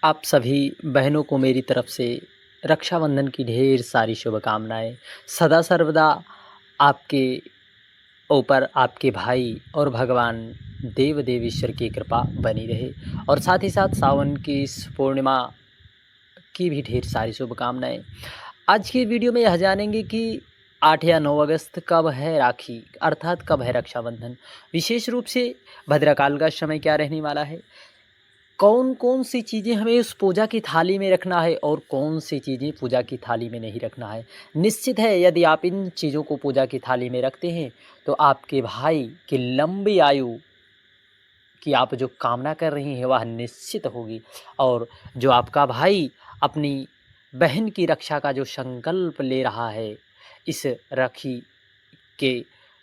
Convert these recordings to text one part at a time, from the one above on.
आप सभी बहनों को मेरी तरफ से रक्षाबंधन की ढेर सारी शुभकामनाएँ। सदा सर्वदा आपके ऊपर आपके भाई और भगवान देव देवेश्वर की कृपा बनी रहे और साथ ही साथ सावन की इस पूर्णिमा की भी ढेर सारी शुभकामनाएँ। आज की वीडियो में यह जानेंगे कि 8 या 9 अगस्त कब है राखी अर्थात कब है रक्षाबंधन। विशेष रूप से भद्रकाल का समय क्या रहने वाला है, कौन-कौन सी चीज़ें हमें उस पूजा की थाली में रखना है और कौन सी चीज़ें पूजा की थाली में नहीं रखना है। निश्चित है यदि आप इन चीज़ों को पूजा की थाली में रखते हैं तो आपके भाई की लंबी आयु की आप जो कामना कर रही हैं वह निश्चित होगी और जो आपका भाई अपनी बहन की रक्षा का जो संकल्प ले रहा है इस राखी के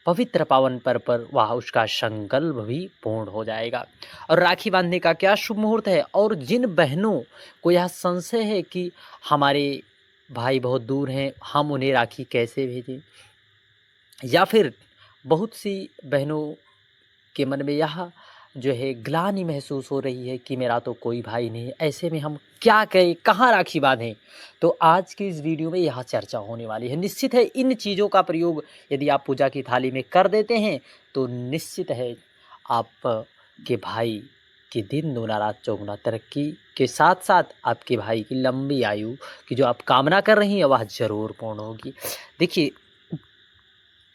पवित्र पावन पर्व पर वह उसका संकल्प भी पूर्ण हो जाएगा। और राखी बांधने का क्या शुभ मुहूर्त है और जिन बहनों को यह संशय है कि हमारे भाई बहुत दूर हैं, हम उन्हें राखी कैसे भेजें, या फिर बहुत सी बहनों के मन में यह जो है ग्लानि महसूस हो रही है कि मेरा तो कोई भाई नहीं है, ऐसे में हम क्या करें, कहाँ राखी बांधें। तो आज की इस वीडियो में यह चर्चा होने वाली है। निश्चित है इन चीज़ों का प्रयोग यदि आप पूजा की थाली में कर देते हैं तो निश्चित है आप के भाई के दिन दूना रात चौगुना तरक्की के साथ साथ आपके भाई की लंबी आयु की जो आप कामना कर रही हैं वह ज़रूर पूर्ण होगी। देखिए,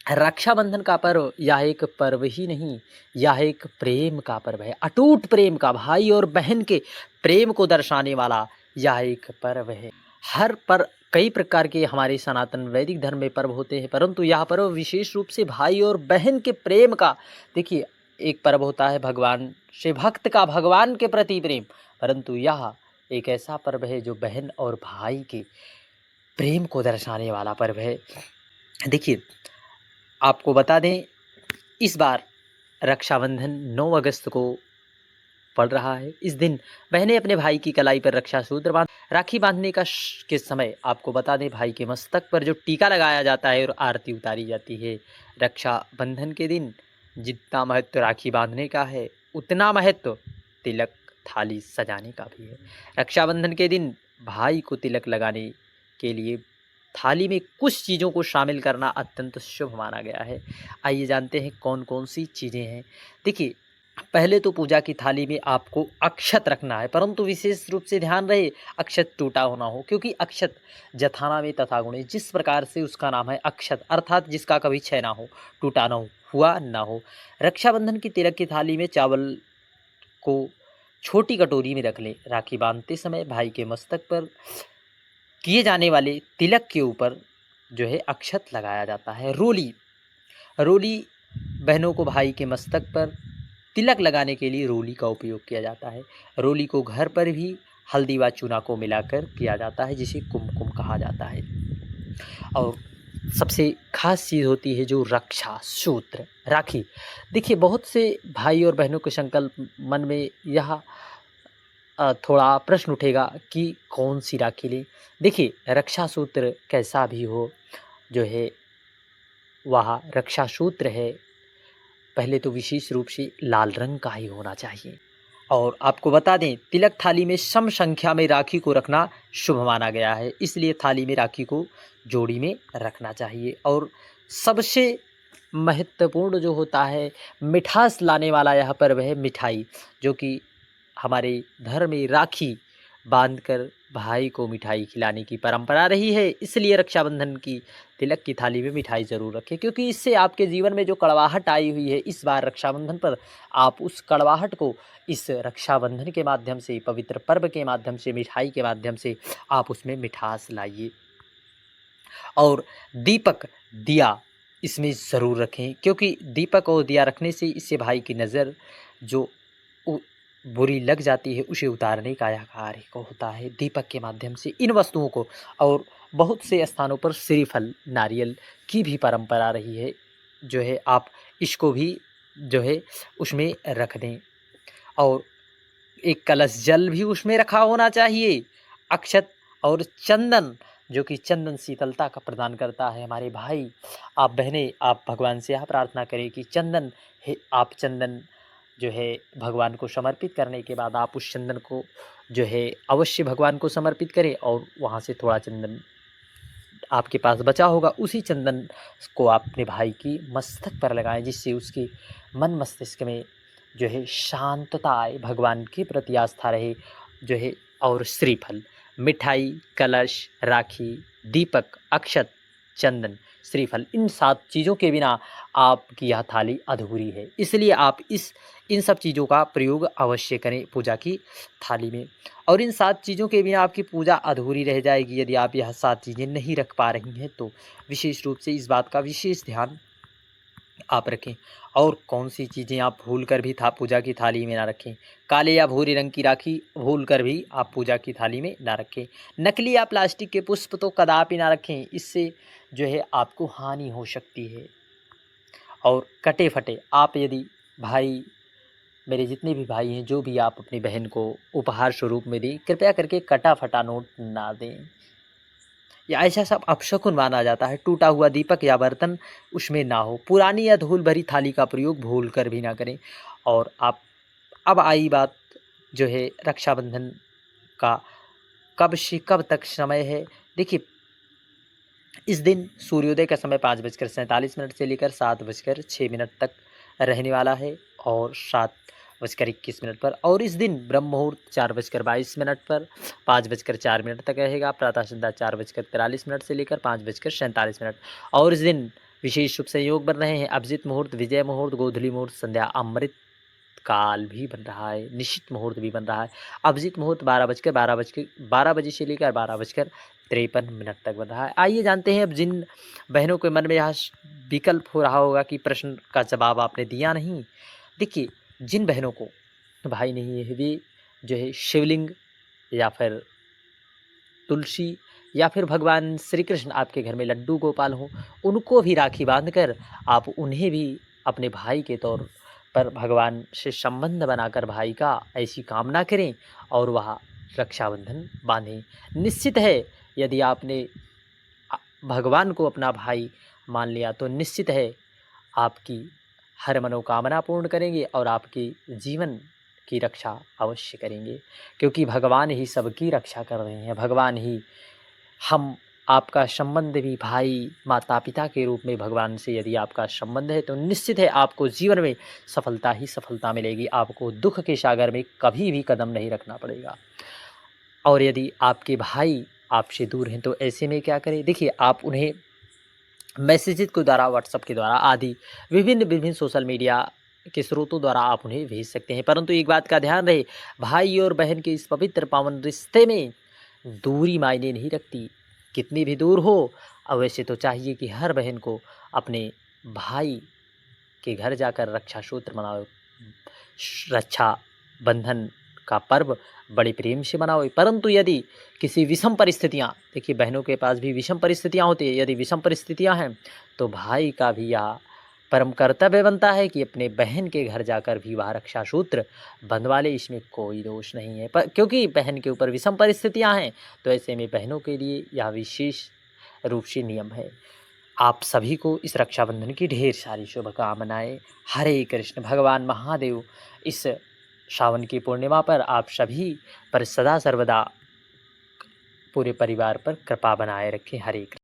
रक्षाबंधन का पर्व यह एक पर्व ही नहीं, यह एक प्रेम का पर्व है, अटूट प्रेम का, भाई और बहन के प्रेम को दर्शाने वाला यह एक पर्व है। हर पर कई प्रकार के हमारे सनातन वैदिक धर्म में पर्व होते हैं, परंतु यह पर्व विशेष रूप से भाई और बहन के प्रेम का। देखिए, एक पर्व होता है भगवान से भक्त का भगवान के प्रति प्रेम, परंतु यह एक ऐसा पर्व है जो बहन और भाई के प्रेम को दर्शाने वाला पर्व है। देखिए, आपको बता दें इस बार रक्षाबंधन 9 अगस्त को पड़ रहा है। इस दिन बहनें अपने भाई की कलाई पर रक्षा सूत्र राखी बांधने के समय आपको बता दें भाई के मस्तक पर जो टीका लगाया जाता है और आरती उतारी जाती है। रक्षाबंधन के दिन जितना महत्व राखी बांधने का है उतना महत्व तिलक थाली सजाने का भी है। रक्षाबंधन के दिन भाई को तिलक लगाने के लिए थाली में कुछ चीज़ों को शामिल करना अत्यंत शुभ माना गया है। आइए जानते हैं कौन कौन सी चीज़ें हैं। देखिए, पहले तो पूजा की थाली में आपको अक्षत रखना है, परंतु विशेष रूप से ध्यान रहे अक्षत टूटा होना हो, क्योंकि अक्षत जथाना में तथा गुणे, जिस प्रकार से उसका नाम है अक्षत अर्थात जिसका कभी क्षय ना हो, टूटा ना हो, हुआ ना हो। रक्षाबंधन की तिलक की थाली में चावल को छोटी कटोरी में रख लें। राखी बांधते समय भाई के मस्तक पर किए जाने वाले तिलक के ऊपर जो है अक्षत लगाया जाता है। रोली रोली बहनों को भाई के मस्तक पर तिलक लगाने के लिए रोली का उपयोग किया जाता है। रोली को घर पर भी हल्दी व चूना को मिलाकर किया जाता है, जिसे कुमकुम कहा जाता है। और सबसे खास चीज़ होती है जो रक्षा सूत्र राखी। देखिए, बहुत से भाई और बहनों के संकल्प मन में यह थोड़ा प्रश्न उठेगा कि कौन सी राखी लें। देखिए, रक्षा सूत्र कैसा भी हो जो है वह रक्षा सूत्र है, पहले तो विशेष रूप से लाल रंग का ही होना चाहिए। और आपको बता दें तिलक थाली में सम संख्या में राखी को रखना शुभ माना गया है, इसलिए थाली में राखी को जोड़ी में रखना चाहिए। और सबसे महत्वपूर्ण जो होता है, मिठास लाने वाला यह पर्व है मिठाई, जो कि हमारे धर्म में राखी बांधकर भाई को मिठाई खिलाने की परंपरा रही है। इसलिए रक्षाबंधन की तिलक की थाली में मिठाई ज़रूर रखें, क्योंकि इससे आपके जीवन में जो कड़वाहट आई हुई है इस बार रक्षाबंधन पर, आप उस कड़वाहट को इस रक्षाबंधन के माध्यम से, पवित्र पर्व के माध्यम से, मिठाई के माध्यम से आप उसमें मिठास लाइए। और दीपक दिया इसमें ज़रूर रखें, क्योंकि दीपक और दिया रखने से इससे भाई की नज़र जो बुरी लग जाती है उसे उतारने का यह कार्य को होता है दीपक के माध्यम से इन वस्तुओं को। और बहुत से स्थानों पर श्रीफल नारियल की भी परंपरा रही है, जो है आप इसको भी जो है उसमें रख दें। और एक कलश जल भी उसमें रखा होना चाहिए। अक्षत और चंदन, जो कि चंदन शीतलता का प्रदान करता है। हमारे भाई, आप बहनें, आप भगवान से यह प्रार्थना करें कि चंदन है, आप चंदन जो है भगवान को समर्पित करने के बाद आप उस चंदन को जो है अवश्य भगवान को समर्पित करें और वहाँ से थोड़ा चंदन आपके पास बचा होगा, उसी चंदन को आप अपने भाई की मस्तक पर लगाएं, जिससे उसके मन मस्तिष्क में जो है शांतता आए, भगवान के प्रति आस्था रहे जो है। और श्रीफल, मिठाई, कलश, राखी, दीपक, अक्षत, चंदन, श्रीफल, इन 7 चीज़ों के बिना आपकी यह थाली अधूरी है। इसलिए आप इन सब चीज़ों का प्रयोग अवश्य करें पूजा की थाली में। और इन 7 चीज़ों के बिना आपकी पूजा अधूरी रह जाएगी। यदि आप यह 7 चीज़ें नहीं रख पा रही हैं तो विशेष रूप से इस बात का विशेष ध्यान आप रखें। और कौन सी चीज़ें आप भूल कर भी पूजा की थाली में ना रखें। काले या भूरे रंग की राखी भूल कर भी आप पूजा की थाली में ना रखें। नकली या प्लास्टिक के पुष्प तो कदापि ना रखें, इससे जो है आपको हानि हो सकती है। और कटे फटे, आप यदि भाई, मेरे जितने भी भाई हैं, जो भी आप अपनी बहन को उपहार स्वरूप में दें, कृपया करके कटा फटा नोट ना दें। या ऐसा सब अपशकुन माना जाता है। टूटा हुआ दीपक या बर्तन उसमें ना हो। पुरानी या धूल भरी थाली का प्रयोग भूल कर भी ना करें। और आप, अब आई बात जो है रक्षाबंधन का, कब से कब तक समय है। देखिए, इस दिन सूर्योदय का समय 5:47 से लेकर 7:06 तक रहने वाला है और 7:21 पर। और इस दिन ब्रह्म मुहूर्त 4:22 पर 5:04 तक रहेगा। प्रातः संध्या 4:43 से लेकर 5:47। और इस दिन विशेष शुभ संयोग बन रहे हैं। अभिजीत मुहूर्त, विजय मुहूर्त, गोधूली मुहूर्त, संध्या अमृत काल भी बन रहा है, निश्चित मुहूर्त भी बन रहा है। अभिजीत मुहूर्त 12 बजे से लेकर 12:53 तक बन रहा है। आइए जानते हैं अब जिन बहनों के मन में यह विकल्प हो रहा होगा कि प्रश्न का जवाब आपने दिया नहीं। देखिए, जिन बहनों को भाई नहीं है, वे जो है शिवलिंग या फिर तुलसी या फिर भगवान श्री कृष्ण आपके घर में लड्डू गोपाल हों, उनको भी राखी बांधकर आप उन्हें भी अपने भाई के तौर पर भगवान से संबंध बनाकर भाई का ऐसी कामना करें और वह रक्षाबंधन बांधें। निश्चित है, यदि आपने भगवान को अपना भाई मान लिया तो निश्चित है आपकी हर मनोकामना पूर्ण करेंगे और आपके जीवन की रक्षा अवश्य करेंगे, क्योंकि भगवान ही सबकी रक्षा कर रहे हैं। भगवान ही, हम आपका संबंध भी भाई माता पिता के रूप में भगवान से यदि आपका संबंध है तो निश्चित है आपको जीवन में सफलता ही सफलता मिलेगी। आपको दुख के सागर में कभी भी कदम नहीं रखना पड़ेगा। और यदि आपके भाई आपसे दूर हैं तो ऐसे में क्या करें। देखिए, आप उन्हें मैसेजेस के द्वारा, व्हाट्सएप के द्वारा आदि विभिन्न सोशल मीडिया के स्रोतों द्वारा आप उन्हें भेज सकते हैं। परंतु एक बात का ध्यान रहे, भाई और बहन के इस पवित्र पावन रिश्ते में दूरी मायने नहीं रखती। कितनी भी दूर हो, अवश्य तो चाहिए कि हर बहन को अपने भाई के घर जाकर रक्षा सूत्र मनाओ, रक्षा बंधन का पर्व बड़े प्रेम से मनाओ। परंतु यदि किसी विषम परिस्थितियाँ, देखिए बहनों के पास भी विषम परिस्थितियाँ होती है, यदि विषम परिस्थितियाँ हैं तो भाई का भी यह परम कर्तव्य बनता है कि अपने बहन के घर जाकर भी वह रक्षा सूत्र बंधवा ले। इसमें कोई दोष नहीं है, पर क्योंकि बहन के ऊपर विषम परिस्थितियाँ हैं तो ऐसे में बहनों के लिए यह विशेष रूप से नियम है। आप सभी को इस रक्षाबंधन की ढेर सारी शुभकामनाएं। हरे कृष्ण। भगवान महादेव इस सावन की पूर्णिमा पर आप सभी पर सदा सर्वदा पूरे परिवार पर कृपा बनाए रखें। हरे कृष्ण।